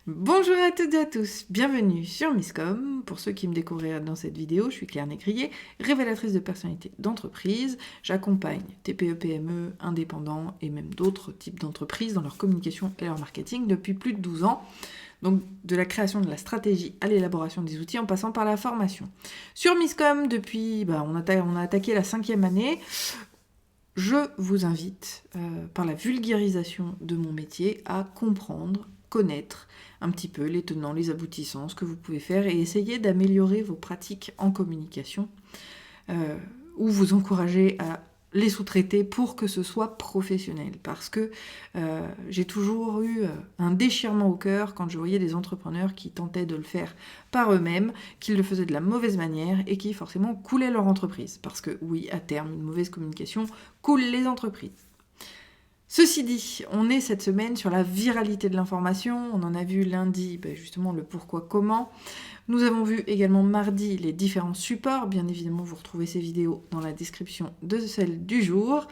Bonjour à toutes et à tous, bienvenue sur Miscom. Pour ceux qui me découvriraient dans cette vidéo, je suis Claire Négrier, révélatrice de personnalité d'entreprise. J'accompagne TPE, PME, indépendants et même d'autres types d'entreprises dans leur communication et leur marketing depuis plus de 12 ans. Donc de la création de la stratégie à l'élaboration des outils en passant par la formation. Sur Miscom, depuis, on a attaqué la 5e année. Je vous invite, par la vulgarisation de mon métier, à comprendre, connaître un petit peu les tenants, les aboutissants, ce que vous pouvez faire et essayer d'améliorer vos pratiques en communication ou vous encourager à les sous-traiter pour que ce soit professionnel. Parce que j'ai toujours eu un déchirement au cœur quand je voyais des entrepreneurs qui tentaient de le faire par eux-mêmes, qui le faisaient de la mauvaise manière et qui forcément coulaient leur entreprise. Parce que oui, à terme, une mauvaise communication coule les entreprises. Ceci dit, on est cette semaine sur la viralité de l'information. On en a vu lundi justement le pourquoi, comment. Nous avons vu également mardi les différents supports. Bien évidemment, vous retrouvez ces vidéos dans la description de celle du jour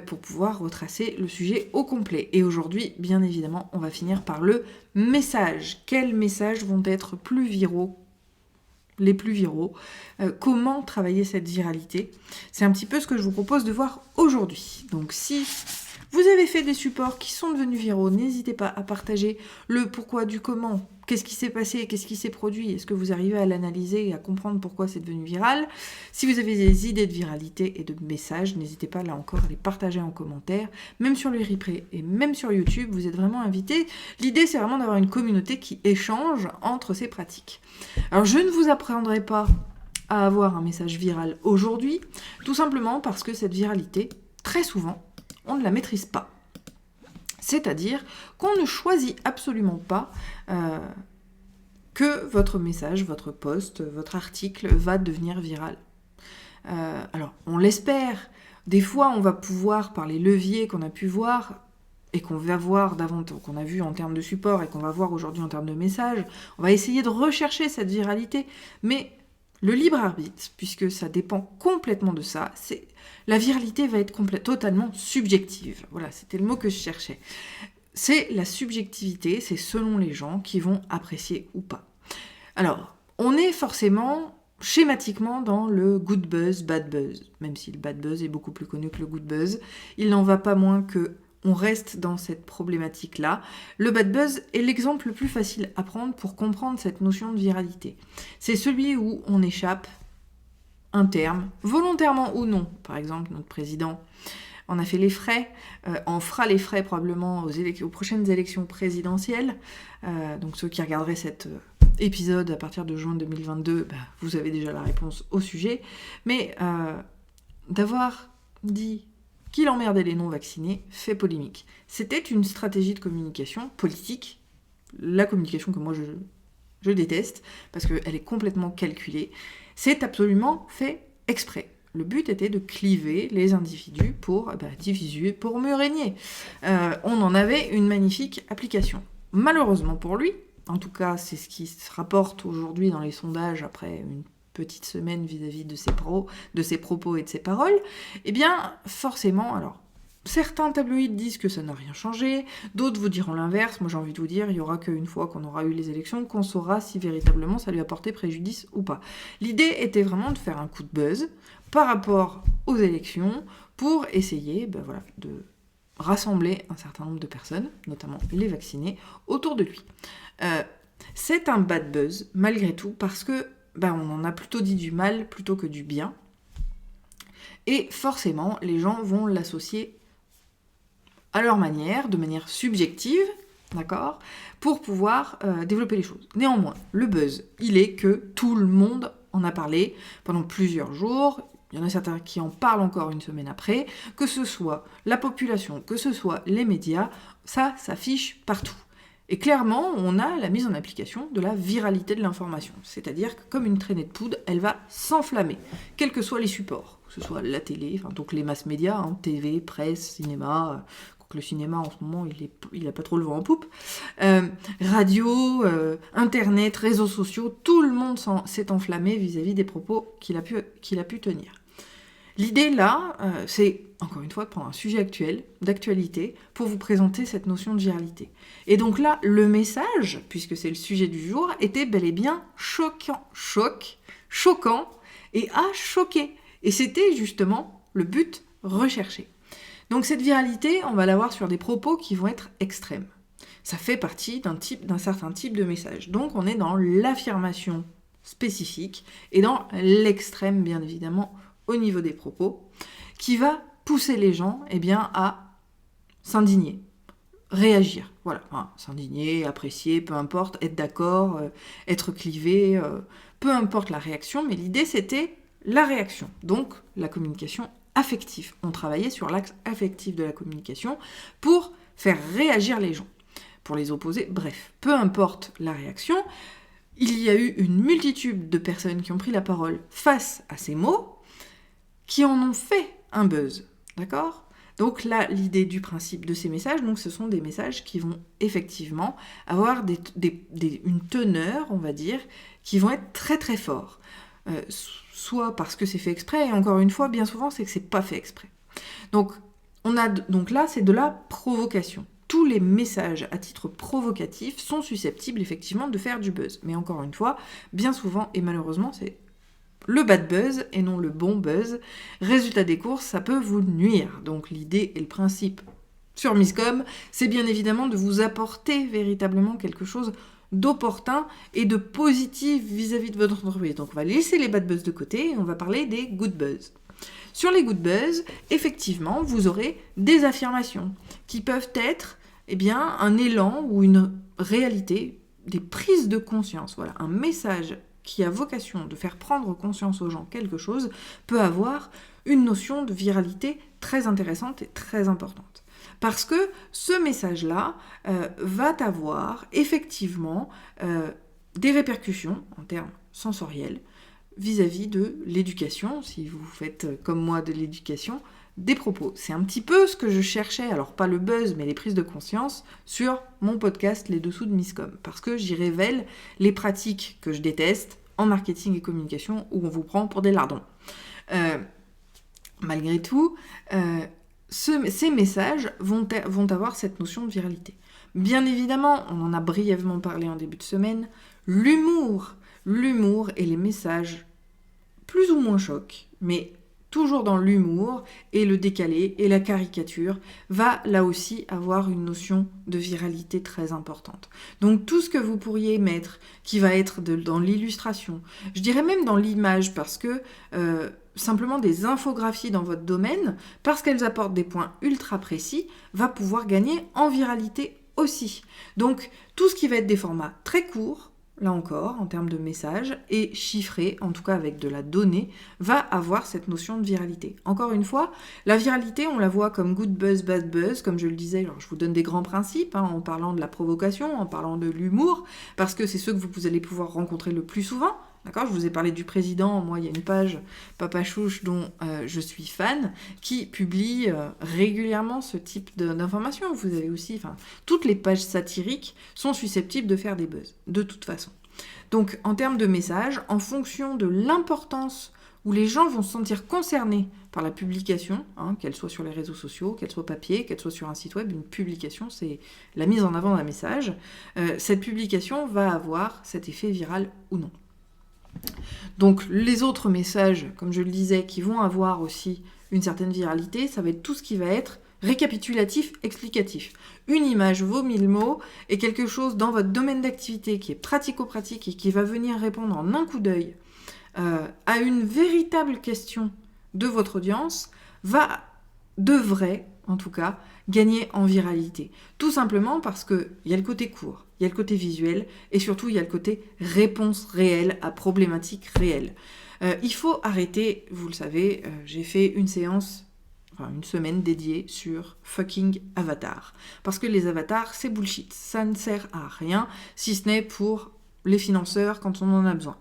pour pouvoir retracer le sujet au complet. Et aujourd'hui, bien évidemment, on va finir par le message. Quels messages vont être plus viraux ? Les plus viraux, comment travailler cette viralité. C'est un petit peu ce que je vous propose de voir aujourd'hui. Donc si vous avez fait des supports qui sont devenus viraux, n'hésitez pas à partager le pourquoi du comment, qu'est-ce qui s'est passé, qu'est-ce qui s'est produit, est-ce que vous arrivez à l'analyser et à comprendre pourquoi c'est devenu viral. Si vous avez des idées de viralité et de messages, n'hésitez pas là encore à les partager en commentaire, même sur les replays et même sur YouTube, vous êtes vraiment invités. L'idée c'est vraiment d'avoir une communauté qui échange entre ces pratiques. Alors je ne vous apprendrai pas à avoir un message viral aujourd'hui, tout simplement parce que cette viralité, très souvent, on ne la maîtrise pas. C'est-à-dire qu'on ne choisit absolument pas que votre message, votre post, votre article va devenir viral. Alors, on l'espère. Des fois, on va pouvoir, par les leviers qu'on a pu voir et qu'on va voir davantage, qu'on a vu en termes de support et qu'on va voir aujourd'hui en termes de message, on va essayer de rechercher cette viralité. Mais le libre arbitre, puisque ça dépend complètement de ça, la viralité va être totalement subjective. Voilà, c'était le mot que je cherchais. C'est la subjectivité, c'est selon les gens qui vont apprécier ou pas. Alors, on est forcément schématiquement dans le good buzz, bad buzz, même si le bad buzz est beaucoup plus connu que le good buzz. Il n'en va pas moins que on reste dans cette problématique-là. Le bad buzz est l'exemple le plus facile à prendre pour comprendre cette notion de viralité. C'est celui où on échappe un terme, volontairement ou non. Par exemple, notre président en a fait les frais, en fera les frais probablement aux prochaines élections présidentielles. Donc ceux qui regarderaient cet épisode à partir de juin 2022, vous avez déjà la réponse au sujet. Mais d'avoir dit qu'il emmerdait les non-vaccinés fait polémique. C'était une stratégie de communication politique, la communication que moi je déteste, parce qu'elle est complètement calculée. C'est absolument fait exprès. Le but était de cliver les individus pour diviser, pour mieux régner. On en avait une magnifique application. Malheureusement pour lui, en tout cas c'est ce qui se rapporte aujourd'hui dans les sondages après une petite semaine vis-à-vis de ses propos et de ses paroles, eh bien, forcément, alors, certains tabloïds disent que ça n'a rien changé, d'autres vous diront l'inverse. Moi, j'ai envie de vous dire, il n'y aura qu'une fois qu'on aura eu les élections qu'on saura si véritablement ça lui a porté préjudice ou pas. L'idée était vraiment de faire un coup de buzz par rapport aux élections pour essayer, de rassembler un certain nombre de personnes, notamment les vaccinés, autour de lui. C'est un bad buzz, malgré tout, parce que on en a plutôt dit du mal plutôt que du bien. Et forcément, les gens vont l'associer à leur manière, de manière subjective, d'accord, pour pouvoir développer les choses. Néanmoins, le buzz, il est que tout le monde en a parlé pendant plusieurs jours. Il y en a certains qui en parlent encore une semaine après. Que ce soit la population, que ce soit les médias, ça s'affiche partout. Et clairement, on a la mise en application de la viralité de l'information. C'est-à-dire que comme une traînée de poudre, elle va s'enflammer, quels que soient les supports, que ce soit la télé, donc les masses médias, TV, presse, cinéma, le cinéma en ce moment, il a pas trop le vent en poupe, radio, internet, réseaux sociaux, tout le monde s'est enflammé vis-à-vis des propos qu'il a pu tenir. L'idée là, c'est, encore une fois, de prendre un sujet actuel, d'actualité, pour vous présenter cette notion de viralité. Et donc là, le message, puisque c'est le sujet du jour, était bel et bien choquant, et a choqué. Et c'était justement le but recherché. Donc cette viralité, on va l'avoir sur des propos qui vont être extrêmes. Ça fait partie d'un certain type de message. Donc on est dans l'affirmation spécifique et dans l'extrême, bien évidemment, au niveau des propos, qui va pousser les gens à s'indigner, réagir. Voilà, s'indigner, apprécier, peu importe, être d'accord, être clivé, peu importe la réaction, mais l'idée c'était la réaction, donc la communication affective. On travaillait sur l'axe affectif de la communication pour faire réagir les gens, pour les opposer, bref, peu importe la réaction. Il y a eu une multitude de personnes qui ont pris la parole face à ces mots, qui en ont fait un buzz, d'accord ? Donc là, l'idée du principe de ces messages, donc ce sont des messages qui vont effectivement avoir une teneur, on va dire, qui vont être très très forts. Soit parce que c'est fait exprès, et encore une fois, bien souvent, c'est que c'est pas fait exprès. Donc là, c'est de la provocation. Tous les messages à titre provocatif sont susceptibles effectivement de faire du buzz. Mais encore une fois, bien souvent, et malheureusement, c'est le bad buzz et non le bon buzz. Résultat des courses, ça peut vous nuire. Donc l'idée et le principe sur Miscom, c'est bien évidemment de vous apporter véritablement quelque chose d'opportun et de positif vis-à-vis de votre entreprise. Donc on va laisser les bad buzz de côté et on va parler des good buzz. Sur les good buzz, effectivement, vous aurez des affirmations qui peuvent être un élan ou une réalité, des prises de conscience. Voilà, un message qui a vocation de faire prendre conscience aux gens quelque chose peut avoir une notion de viralité très intéressante et très importante. Parce que ce message-là va avoir effectivement des répercussions en termes sensoriels vis-à-vis de l'éducation, si vous faites comme moi de l'éducation, des propos. C'est un petit peu ce que je cherchais, alors pas le buzz, mais les prises de conscience sur mon podcast Les Dessous de Miscom, parce que j'y révèle les pratiques que je déteste en marketing et communication où on vous prend pour des lardons. Malgré tout, ces messages vont avoir cette notion de viralité. Bien évidemment, on en a brièvement parlé en début de semaine, l'humour et les messages plus ou moins chocs, mais toujours dans l'humour et le décalé et la caricature, va là aussi avoir une notion de viralité très importante. Donc tout ce que vous pourriez mettre, qui va être dans l'illustration, je dirais même dans l'image, parce que simplement des infographies dans votre domaine, parce qu'elles apportent des points ultra précis, va pouvoir gagner en viralité aussi. Donc tout ce qui va être des formats très courts, là encore, en termes de messages, et chiffré, en tout cas avec de la donnée, va avoir cette notion de viralité. Encore une fois, la viralité, on la voit comme good buzz, bad buzz, comme je le disais, alors je vous donne des grands principes, en parlant de la provocation, en parlant de l'humour, parce que c'est ceux que vous allez pouvoir rencontrer le plus souvent. D'accord, je vous ai parlé du président, moi il y a une page Papa Chouche dont je suis fan, qui publie régulièrement ce type d'informations. Vous avez aussi, toutes les pages satiriques sont susceptibles de faire des buzz, de toute façon. Donc en termes de messages, en fonction de l'importance où les gens vont se sentir concernés par la publication, qu'elle soit sur les réseaux sociaux, qu'elle soit papier, qu'elle soit sur un site web, une publication, c'est la mise en avant d'un message. Cette publication va avoir cet effet viral ou non. Donc les autres messages, comme je le disais, qui vont avoir aussi une certaine viralité, ça va être tout ce qui va être récapitulatif, explicatif. Une image vaut 1000 mots, et quelque chose dans votre domaine d'activité qui est pratico-pratique et qui va venir répondre en un coup d'œil à une véritable question de votre audience, devrait en tout cas gagner en viralité. Tout simplement parce qu'il y a le côté court, il y a le côté visuel, et surtout il y a le côté réponse réelle à problématiques réelles. Il faut arrêter, vous le savez, j'ai fait une semaine dédiée sur fucking avatar. Parce que les avatars, c'est bullshit. Ça ne sert à rien, si ce n'est pour les financeurs quand on en a besoin.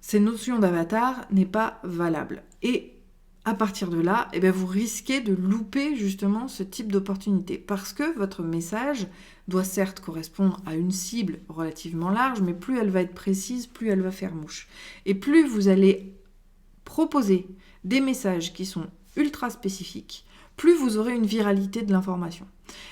Cette notion d'avatar n'est pas valable. Et à partir de là, vous risquez de louper justement ce type d'opportunité. Parce que votre message doit certes correspondre à une cible relativement large, mais plus elle va être précise, plus elle va faire mouche. Et plus vous allez proposez des messages qui sont ultra spécifiques, plus vous aurez une viralité de l'information.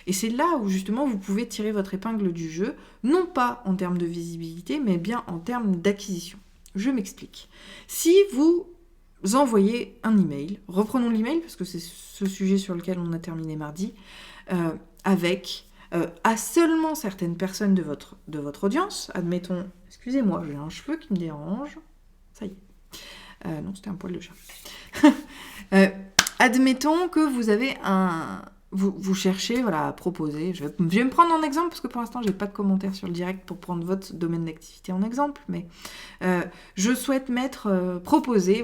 Et c'est là où justement vous pouvez tirer votre épingle du jeu, non pas en termes de visibilité, mais bien en termes d'acquisition. Je m'explique. Si vous envoyez un email, reprenons l'email parce que c'est ce sujet sur lequel on a terminé mardi, à seulement certaines personnes de votre audience, admettons, excusez-moi, j'ai un cheveu qui me dérange, ça y est, non c'était un poil de chat. Admettons que vous avez vous cherchez à proposer, je vais me prendre en exemple parce que pour l'instant j'ai pas de commentaires sur le direct pour prendre votre domaine d'activité en exemple, mais je souhaite proposer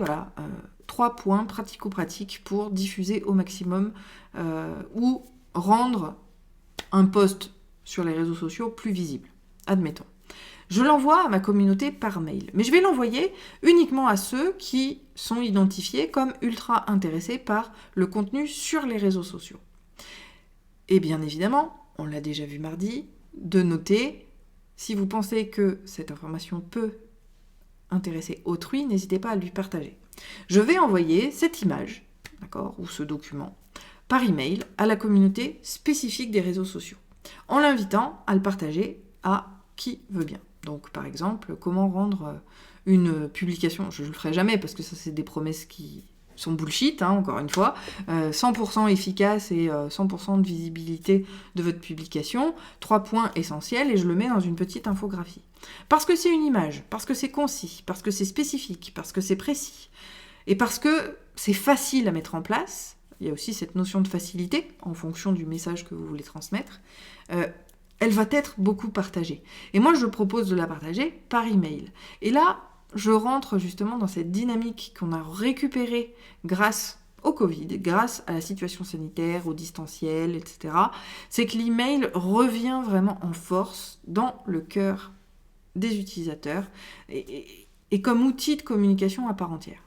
3 points pratico-pratiques pour diffuser au maximum ou rendre un post sur les réseaux sociaux plus visible. Admettons. Je l'envoie à ma communauté par mail, mais je vais l'envoyer uniquement à ceux qui sont identifiés comme ultra intéressés par le contenu sur les réseaux sociaux. Et bien évidemment, on l'a déjà vu mardi, de noter, si vous pensez que cette information peut intéresser autrui, n'hésitez pas à lui partager. Je vais envoyer cette image, d'accord, ou ce document, par email à la communauté spécifique des réseaux sociaux, en l'invitant à le partager à qui veut bien. Donc par exemple, comment rendre une publication, je ne le ferai jamais parce que ça c'est des promesses qui sont bullshit, encore une fois, 100% efficace et 100% de visibilité de votre publication, 3 points essentiels et je le mets dans une petite infographie. Parce que c'est une image, parce que c'est concis, parce que c'est spécifique, parce que c'est précis et parce que c'est facile à mettre en place, il y a aussi cette notion de facilité en fonction du message que vous voulez transmettre, elle va être beaucoup partagée. Et moi, je propose de la partager par email. Et là, je rentre justement dans cette dynamique qu'on a récupérée grâce au Covid, grâce à la situation sanitaire, au distanciel, etc. C'est que l'email revient vraiment en force dans le cœur des utilisateurs et comme outil de communication à part entière.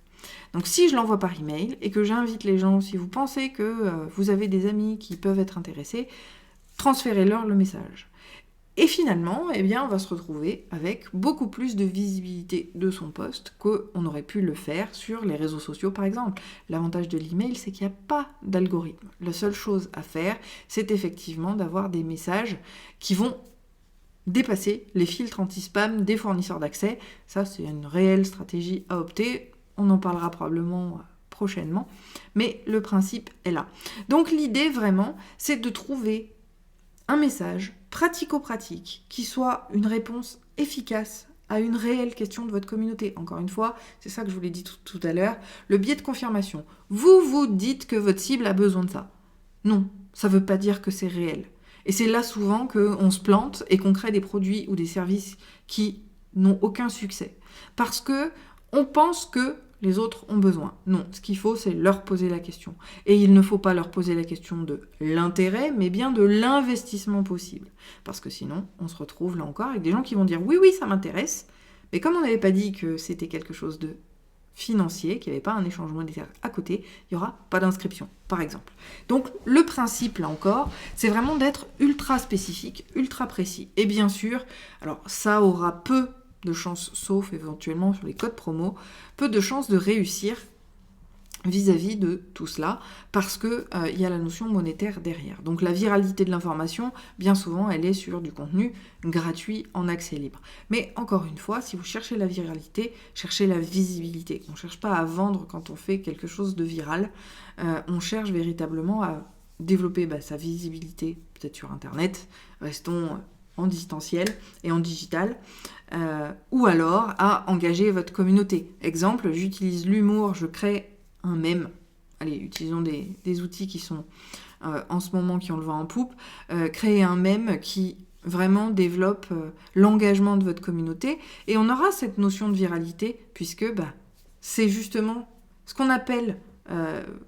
Donc si je l'envoie par email et que j'invite les gens, si vous pensez que vous avez des amis qui peuvent être intéressés, transférez-leur le message. Et finalement, on va se retrouver avec beaucoup plus de visibilité de son post qu'on aurait pu le faire sur les réseaux sociaux par exemple. L'avantage de l'email, c'est qu'il n'y a pas d'algorithme. La seule chose à faire, c'est effectivement d'avoir des messages qui vont dépasser les filtres anti-spam des fournisseurs d'accès. Ça, c'est une réelle stratégie à opter. On en parlera probablement prochainement, mais le principe est là. Donc l'idée vraiment, c'est de trouver un message pratico-pratique qui soit une réponse efficace à une réelle question de votre communauté. Encore une fois, c'est ça que je vous l'ai dit tout à l'heure, le biais de confirmation. Vous vous dites que votre cible a besoin de ça. Non, ça ne veut pas dire que c'est réel. Et c'est là souvent qu'on se plante et qu'on crée des produits ou des services qui n'ont aucun succès. Parce que on pense que les autres ont besoin. Non, ce qu'il faut, c'est leur poser la question. Et il ne faut pas leur poser la question de l'intérêt, mais bien de l'investissement possible. Parce que sinon, on se retrouve là encore avec des gens qui vont dire « oui, ça m'intéresse », mais comme on n'avait pas dit que c'était quelque chose de financier, qu'il n'y avait pas un échange monétaire à côté, il n'y aura pas d'inscription, par exemple. Donc, le principe, là encore, c'est vraiment d'être ultra spécifique, ultra précis. Et bien sûr, alors ça aura peu de chances, sauf éventuellement sur les codes promo, peu de chances de réussir vis-à-vis de tout cela, parce que y a la notion monétaire derrière. Donc la viralité de l'information, bien souvent, elle est sur du contenu gratuit en accès libre. Mais encore une fois, si vous cherchez la viralité, cherchez la visibilité. On ne cherche pas à vendre quand on fait quelque chose de viral, on cherche véritablement à développer sa visibilité, peut-être sur Internet, restons en distanciel et en digital, ou alors à engager votre communauté. Exemple, j'utilise l'humour, je crée un mème. Allez, utilisons des outils qui sont en ce moment qui ont le vent en poupe. Créer un mème qui vraiment développe l'engagement de votre communauté et on aura cette notion de viralité puisque c'est justement ce qu'on appelle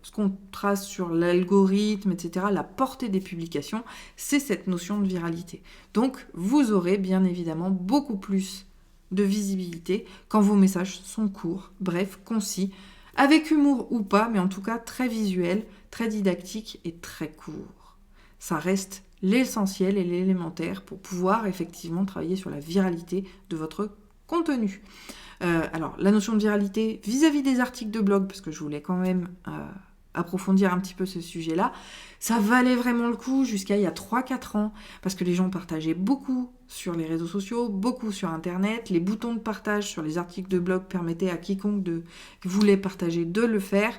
ce qu'on trace sur l'algorithme, etc., la portée des publications, c'est cette notion de viralité. Donc, vous aurez bien évidemment beaucoup plus de visibilité quand vos messages sont courts, brefs, concis, avec humour ou pas, mais en tout cas très visuel, très didactique et très court. Ça reste l'essentiel et l'élémentaire pour pouvoir effectivement travailler sur la viralité de votre contenu. Alors, la notion de viralité vis-à-vis des articles de blog, parce que je voulais quand même approfondir un petit peu ce sujet-là, ça valait vraiment le coup jusqu'à il y a 3-4 ans, parce que les gens partageaient beaucoup sur les réseaux sociaux, beaucoup sur Internet, les boutons de partage sur les articles de blog permettaient à quiconque voulait partager de le faire.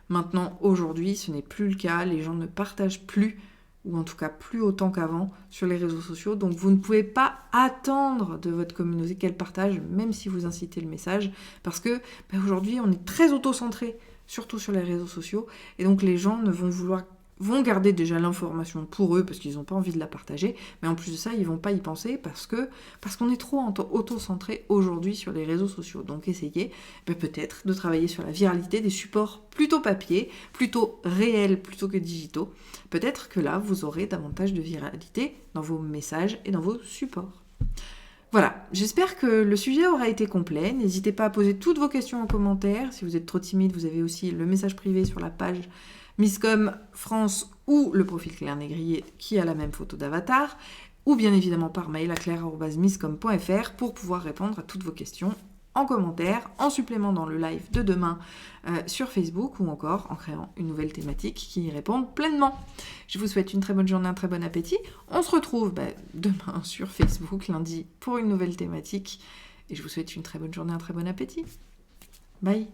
Maintenant, aujourd'hui, ce n'est plus le cas, les gens ne partagent plus, ou en tout cas plus autant qu'avant, sur les réseaux sociaux, donc vous ne pouvez pas attendre de votre communauté qu'elle partage, même si vous incitez le message, parce que aujourd'hui, on est très auto-centré, surtout sur les réseaux sociaux, et donc les gens vont garder déjà l'information pour eux parce qu'ils n'ont pas envie de la partager, mais en plus de ça, ils vont pas y penser parce qu'on est trop auto-centré aujourd'hui sur les réseaux sociaux. Donc essayez peut-être de travailler sur la viralité des supports plutôt papier, plutôt réels plutôt que digitaux. Peut-être que là, vous aurez davantage de viralité dans vos messages et dans vos supports. Voilà, j'espère que le sujet aura été complet. N'hésitez pas à poser toutes vos questions en commentaire. Si vous êtes trop timide, vous avez aussi le message privé sur la page Misscom France ou le profil Claire Négrier qui a la même photo d'avatar, ou bien évidemment par mail à claire@misscom.fr pour pouvoir répondre à toutes vos questions en commentaire, en supplément dans le live de demain sur Facebook, ou encore en créant une nouvelle thématique qui y réponde pleinement. Je vous souhaite une très bonne journée, un très bon appétit. On se retrouve demain sur Facebook, lundi, pour une nouvelle thématique. Et je vous souhaite une très bonne journée, un très bon appétit. Bye.